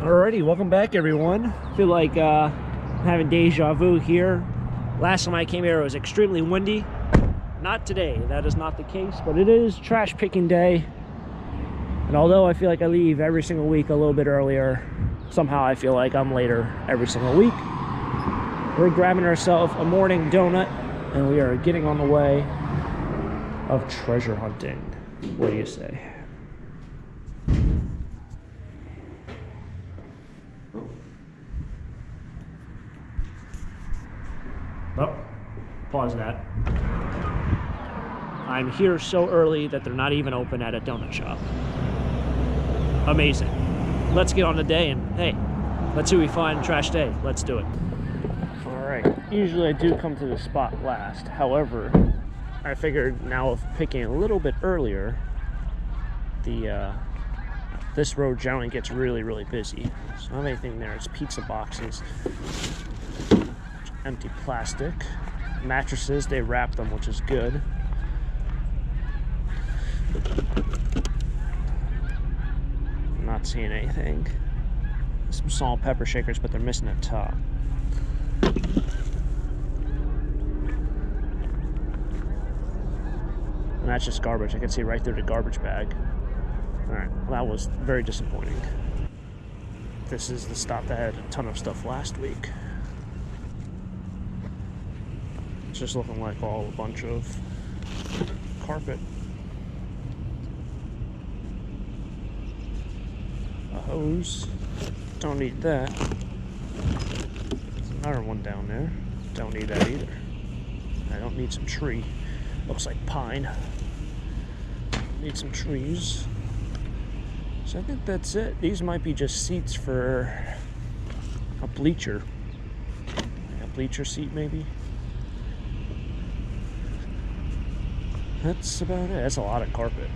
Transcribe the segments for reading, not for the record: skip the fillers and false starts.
Alrighty, welcome back everyone. Feel like having deja vu here. Last time I came here it was extremely windy. Not today, that is not the case, but it is trash picking day. And although I feel like I leave every single week a little bit earlier, somehow I feel like I'm later every single week. We're grabbing ourselves a morning donut and we are getting on the way of treasure hunting. What do you say? Oh, pause that. I'm here so early that they're not even open at a donut shop. Amazing. Let's get on the day and hey, let's see what we find trash day. Let's do it. All right, usually I do come to the spot last. However, I figured now of picking a little bit earlier, this road generally gets really busy. So not anything there, it's pizza boxes. Empty plastic. Mattresses, they wrap them, which is good. I'm not seeing anything. Some salt and pepper shakers, but they're missing the top. And that's just garbage. I can see right through the garbage bag. Alright, well, that was very disappointing. This is the stop that had a ton of stuff last week. It's just looking like a bunch of carpet. A hose. Don't need that. There's another one down there. Don't need that either. I don't need some tree. Looks like pine. Need some trees. So I think that's it. These might be just seats for a bleacher. A bleacher seat maybe. That's about it. That's a lot of carpet.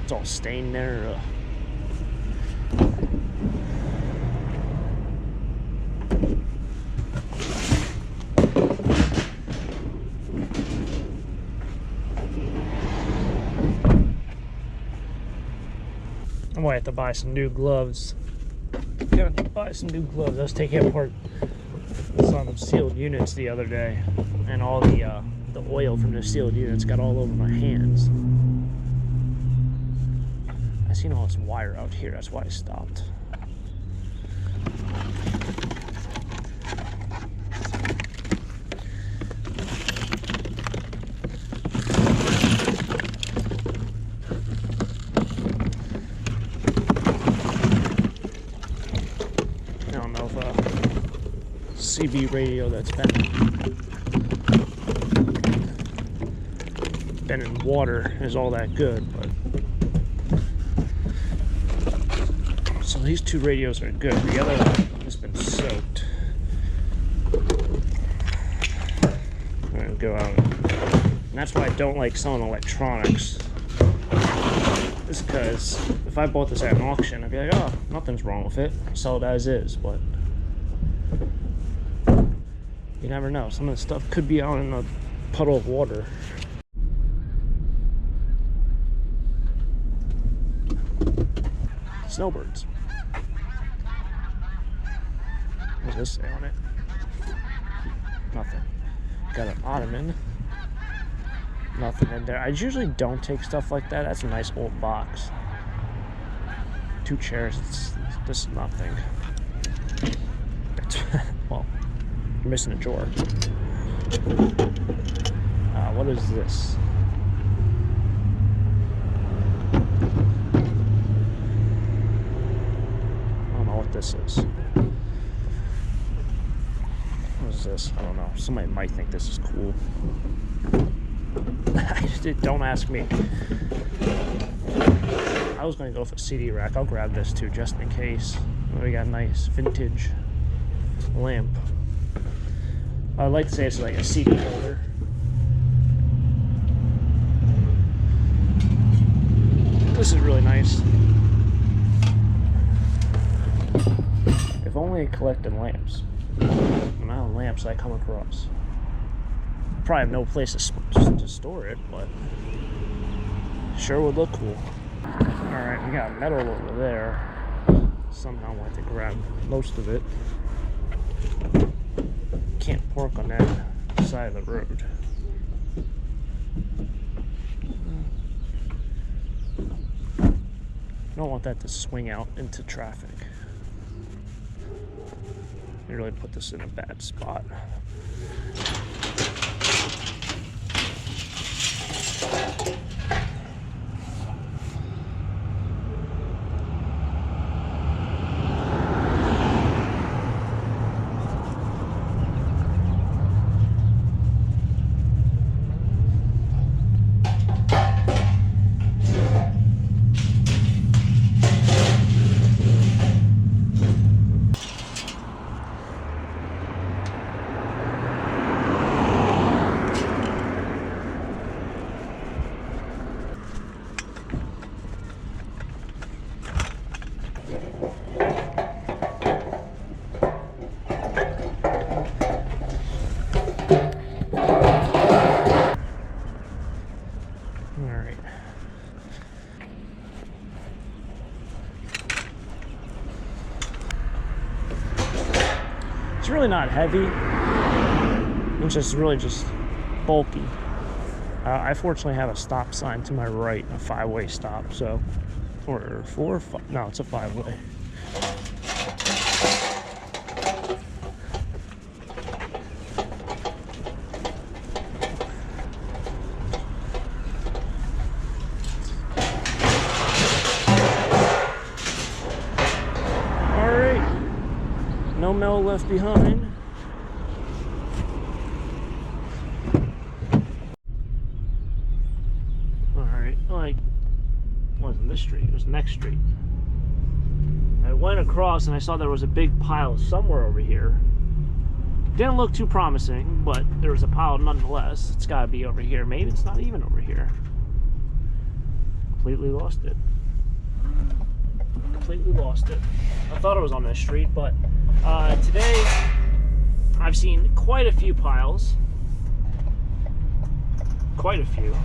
It's all stained there. I might have to buy some new gloves. Gotta buy some new gloves. I was taking apart some sealed units the other day, and all the oil from the sealed units got all over my hands. I seen all this wire out here, that's why I stopped. I don't know if a CB radio that's been in water is all that good, but so these two radios are good. The other one has been soaked. I'm gonna go out, and that's why I don't like selling electronics. Is because if I bought this at an auction, I'd be like, oh, nothing's wrong with it. Sell it as is, but you never know. Some of the stuff could be out in a puddle of water. Snowbirds. What does this say on it? Nothing. Got an ottoman. Nothing in there. I usually don't take stuff like that. That's a nice old box. 2 chairs. This is nothing. Well, you're missing a drawer. What is this? This is. What is this? I don't know. Somebody might think this is cool. Don't ask me. I was going to go for a CD rack. I'll grab this too, just in case. We got a nice vintage lamp. I'd like to say it's like a CD holder. This is really nice. If only I collected lamps. The amount of lamps I come across. Probably have no place to store it, but sure would look cool. Alright, we got metal over there. Somehow I want to grab most of it. Can't park on that side of the road. Don't want that to swing out into traffic. I really put this in a bad spot. It's really not heavy. It's just really just bulky. I fortunately have a stop sign to my right, a 5-way stop, so, or 4 or 5, no, it's a 5-way. All right, no mail left behind. Like, it wasn't this street, it was the next street. I went across and I saw there was a big pile somewhere over here. Didn't look too promising, but there was a pile nonetheless. It's gotta be over here. Maybe it's not even over here. Completely lost it. Completely lost it. I thought it was on this street, but today I've seen quite a few piles. Quite a few.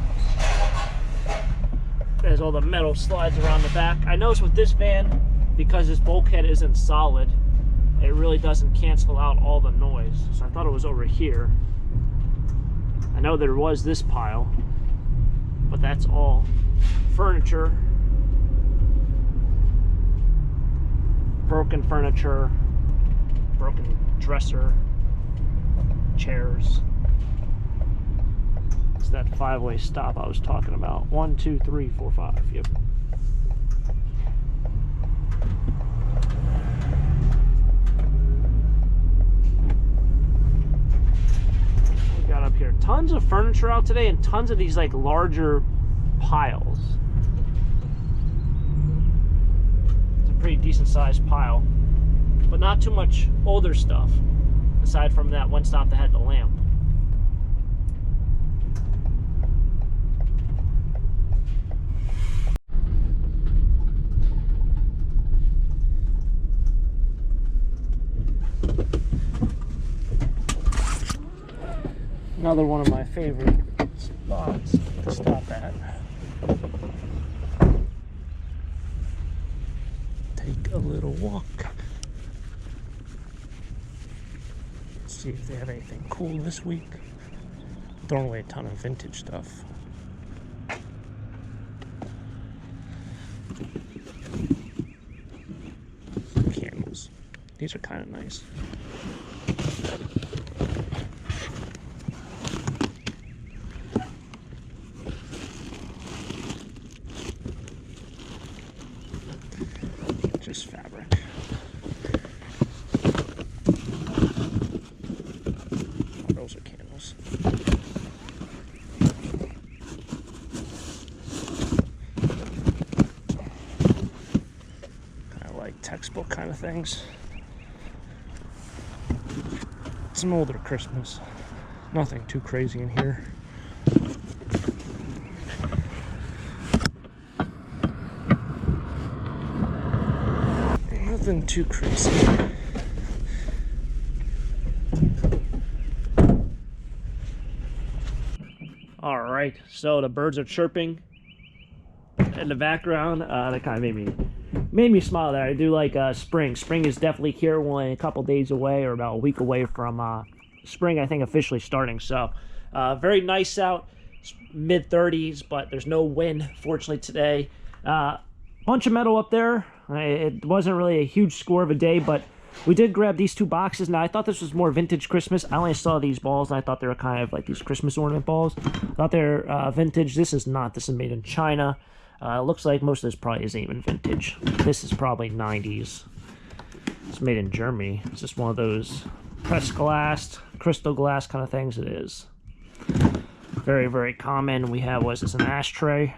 There's all the metal slides around the back. I noticed with this van, because this bulkhead isn't solid, it really doesn't cancel out all the noise. So I thought it was over here. I know there was this pile, but that's all furniture, broken furniture, broken dresser, chairs. It's that 5-way stop I was talking about. 1, 2, 3, 4, 5. Yep. We got up here. Tons of furniture out today and tons of these like larger piles. It's a pretty decent sized pile, but not too much older stuff aside from that one stop that had the lamp. Another one of my favorite spots to stop at. Take a little walk. See if they have anything cool this week. Throwing away a ton of vintage stuff. Candles. These are kind of nice. Just fabric. Oh, those are candles. Kind of like textbook kind of things. Some older Christmas. Nothing too crazy in here. Nothing too crazy. All right, so the birds are chirping in the background. That kind of made made me smile there. I do like spring. Spring is definitely here. We're only a couple days away, or about a week away from spring, I think, officially starting. So very nice out, mid-30s, but there's no wind, fortunately, today. Bunch of metal up there. It wasn't really a huge score of a day, but we did grab these 2 boxes. Now, I thought this was more vintage Christmas. I only saw these balls, and I thought they were kind of like these Christmas ornament balls. I thought they're vintage. This is not. This is made in China. It looks like most of this probably isn't even vintage. This is probably 90s. It's made in Germany. It's just one of those pressed glass, crystal glass kind of things. It is. Very, very common. We have, was this, an ashtray?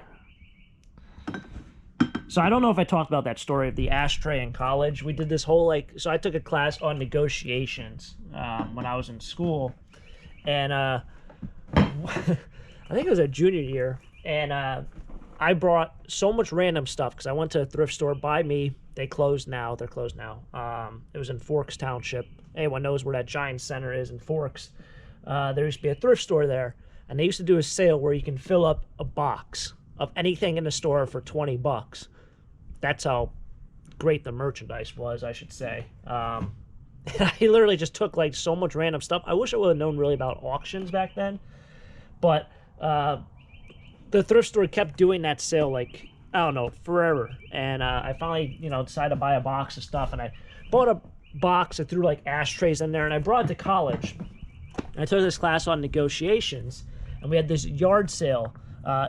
So I don't know if I talked about that story of the ashtray in college. We did this whole, like, so I took a class on negotiations when I was in school. And I think it was a junior year. And I brought so much random stuff because I went to a thrift store by me. They closed now. They're closed now. It was in Forks Township. Anyone knows where that Giant Center is in Forks. There used to be a thrift store there. And they used to do a sale where you can fill up a box of anything in the store for 20 bucks. That's how great the merchandise was, I should say. I literally just took like so much random stuff. I wish I would have known really about auctions back then. But the thrift store kept doing that sale like, I don't know, forever. And I finally, decided to buy a box of stuff. And I bought a box. I threw like ashtrays in there. And I brought it to college. And I took this class on negotiations. And we had this yard sale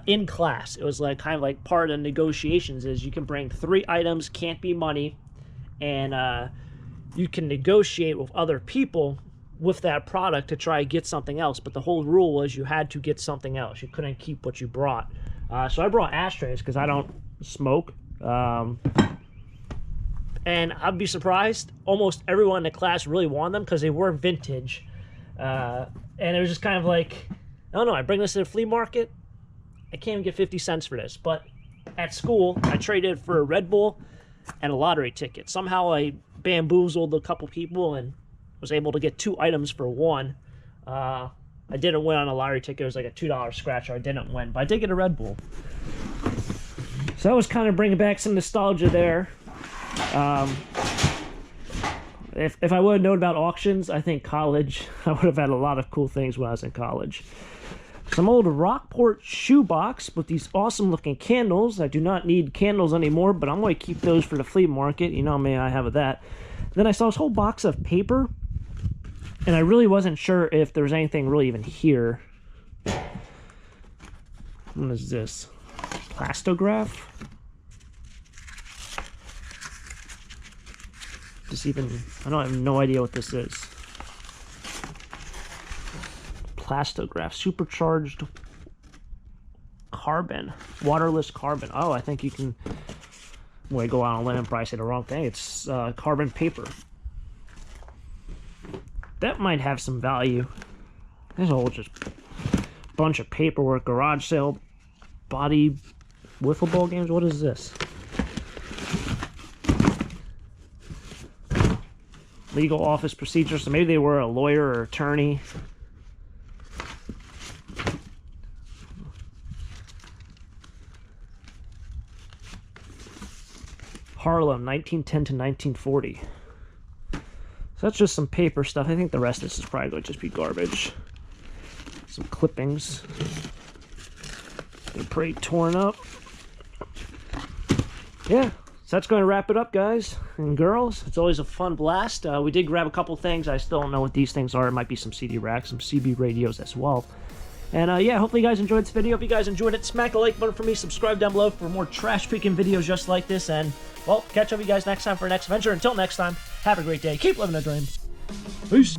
in class. It was like kind of like part of the negotiations is you can bring 3 items, can't be money, and you can negotiate with other people with that product to try to get something else. But the whole rule was you had to get something else. You couldn't keep what you brought. So I brought ashtrays because I don't smoke. And I'd be surprised. Almost everyone in the class really wanted them because they were vintage. And it was just kind of like, I don't know, I bring this to the flea market. I can't even get 50 cents for this. But at school, I traded for a Red Bull and a lottery ticket. Somehow I bamboozled a couple people and was able to get 2 items for 1. I didn't win on a lottery ticket. It was like a $2 scratcher. I didn't win, but I did get a Red Bull. So that was kind of bringing back some nostalgia there. If I would have known about auctions, I think college, I would have had a lot of cool things when I was in college. Some old Rockport shoebox with these awesome looking candles. I do not need candles anymore, but I'm going to keep those for the flea market. You know how many I have of that. Then I saw this whole box of paper, and I really wasn't sure if there was anything really even here. What is this? Plastograph? I have no idea what this is. Plastograph, supercharged carbon, waterless carbon. Oh, I think you can, well, I go out on a limb and probably say the wrong thing. It's carbon paper. That might have some value. There's a whole just bunch of paperwork, garage sale, body, wiffle ball games. What is this? Legal office procedure. So maybe they were a lawyer or attorney. Harlem, 1910 to 1940. So that's just some paper stuff. I think the rest of this is probably going to just be garbage. Some clippings. They're pretty torn up. Yeah, so that's going to wrap it up, guys and girls. It's always a fun blast. We did grab a couple things. I still don't know what these things are. It might be some CD racks, some CB radios as well. And yeah, hopefully you guys enjoyed this video. If you guys enjoyed it, smack the like button for me. Subscribe down below for more trash picking videos just like this. And, well, catch up with you guys next time for our next adventure. Until next time, have a great day. Keep living a dream. Peace.